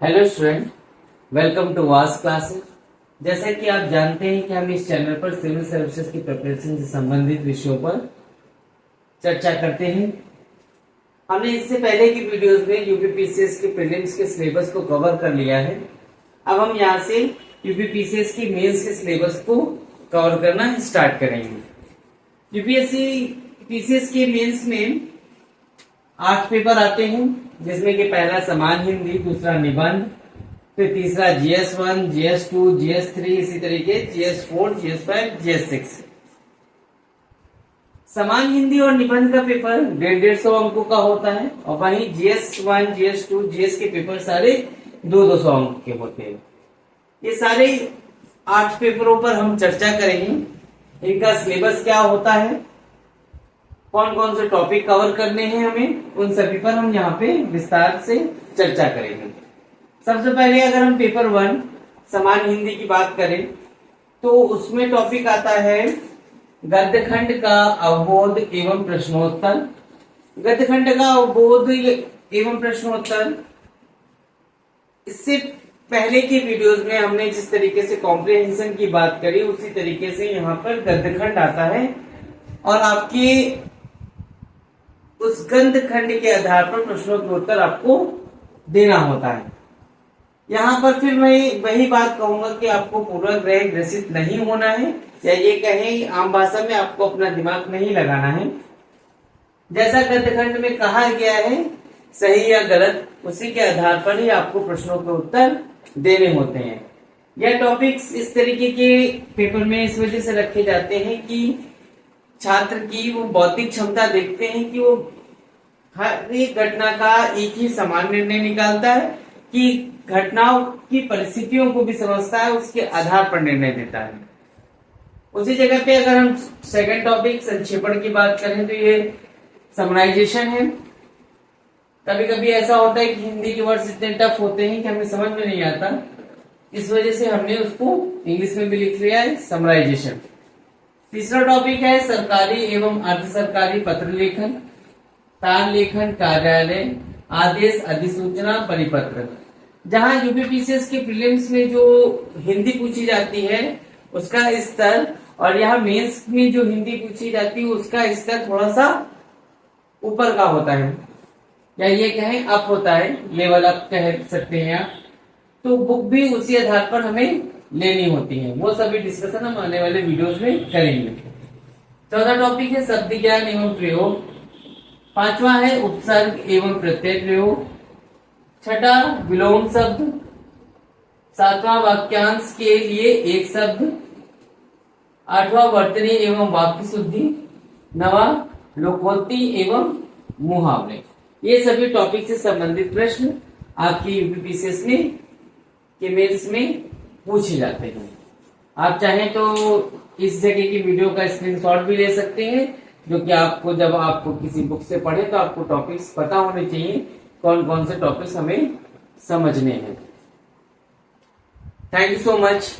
Hello student, welcome to वास classes. जैसा कि आप जानते हैं कि हम इस चैनल पर सिविल सर्विसेज की प्रिपरेशन से संबंधित विषयों पर चर्चा करते हैं। हमने इससे पहले की वीडियोस में यूपीपीसीएस के प्रीलिम्स के सिलेबस को कवर कर लिया है। अब हम यहाँ से यूपीपीसीएस की मेंस के सिलेबस को कवर करना स्टार्ट करेंगे। यूपीएससी पीसीएस के मेंस में 8 पेपर आते हैं, जिसमें कि पहला समान हिंदी, दूसरा निबंध, फिर तीसरा GS1, GS2, GS3, इसी तरीके GS4, GS5, GS6। समान हिंदी और निबंध का पेपर 150 अंकों का होता है और वहीं GS1, GS2, GS के पेपर सारे 200 अंक के होते हैं। ये सारे 8 पेपरों पर हम चर्चा करेंगे। इनका सिलेबस क्या होता है, कौन कौन से टॉपिक कवर करने हैं हमें, उन सभी पर हम यहाँ पे विस्तार से चर्चा करेंगे। सबसे पहले अगर हम पेपर 1 समान हिंदी की बात करें तो उसमें टॉपिक आता है गद्यखंड का अवबोध एवं प्रश्नोत्तर। गद्यखंड का अवबोध एवं प्रश्नोत्तर, इससे पहले की वीडियोस में हमने जिस तरीके से कॉम्प्रिहेंशन की बात करी उसी तरीके से यहाँ पर गद्यखंड आता है और आपके उस गद्यखंड के आधार पर प्रश्नों के उत्तर आपको देना होता है। यहाँ पर फिर मैं वही बात कहूंगा कि आपको पूर्वाग्रह ग्रसित नहीं होना है, या ये कहें आम भाषा में आपको अपना दिमाग नहीं लगाना है। जैसा गद्यखंड में कहा गया है सही या गलत, उसी के आधार पर ही आपको प्रश्नों के उत्तर देने होते हैं। यह टॉपिक्स इस तरीके के पेपर में इस वजह से रखे जाते हैं कि छात्र की वो बौद्धिक क्षमता देखते हैं कि वो हर एक घटना का एक ही समान निर्णय निकालता है कि घटनाओं की परिस्थितियों को भी समझता है, उसके आधार पर निर्णय देता है। उसी जगह पे अगर हम सेकंड टॉपिक संक्षेपण की बात करें तो ये समराइजेशन है। कभी कभी ऐसा होता है कि हिंदी के वर्ड्स इतने टफ होते हैं कि हमें समझ में नहीं आता, इस वजह से हमने उसको इंग्लिश में भी लिख लिया है समराइजेशन। तीसरा टॉपिक है सरकारी एवं अर्ध सरकारी पत्र लेखन, तार लेखन, कार्यालय, आदेश, अधिसूचना, परिपत्र। जहां यूपीपीसीएस के प्रीलिम्स में जो हिंदी पूछी जाती है उसका स्तर और यहाँ मेंस में जो हिंदी पूछी जाती है उसका स्तर थोड़ा सा ऊपर का होता है, या ये कहें अप होता है, लेवल अप कह सकते हैं आप। तो बुक भी उसी आधार पर हमें लेनी होती है। वो सभी डिस्कशन हम आने वाले वीडियोस में करेंगे। चौथा टॉपिक है शब्द ज्ञान एवं प्रयोग। पांचवा है उपसर्ग एवं प्रत्यय प्रयोग। छठा विलोम शब्द। सातवां वाक्यांश के लिए एक शब्द। आठवां वर्तनी एवं वाक्य शुद्धि। नवा लोकोक्ति एवं मुहावरे। ये सभी टॉपिक से संबंधित प्रश्न आपकी यूपीपीसीएस में के मेंस में पूछे जाते हैं। आप चाहें तो इस जगह की वीडियो का स्क्रीनशॉट भी ले सकते हैं, जो कि आपको जब आपको किसी बुक से पढ़े तो आपको टॉपिक्स पता होने चाहिए कौन कौन से टॉपिक्स हमें समझने हैं। Thank you so much.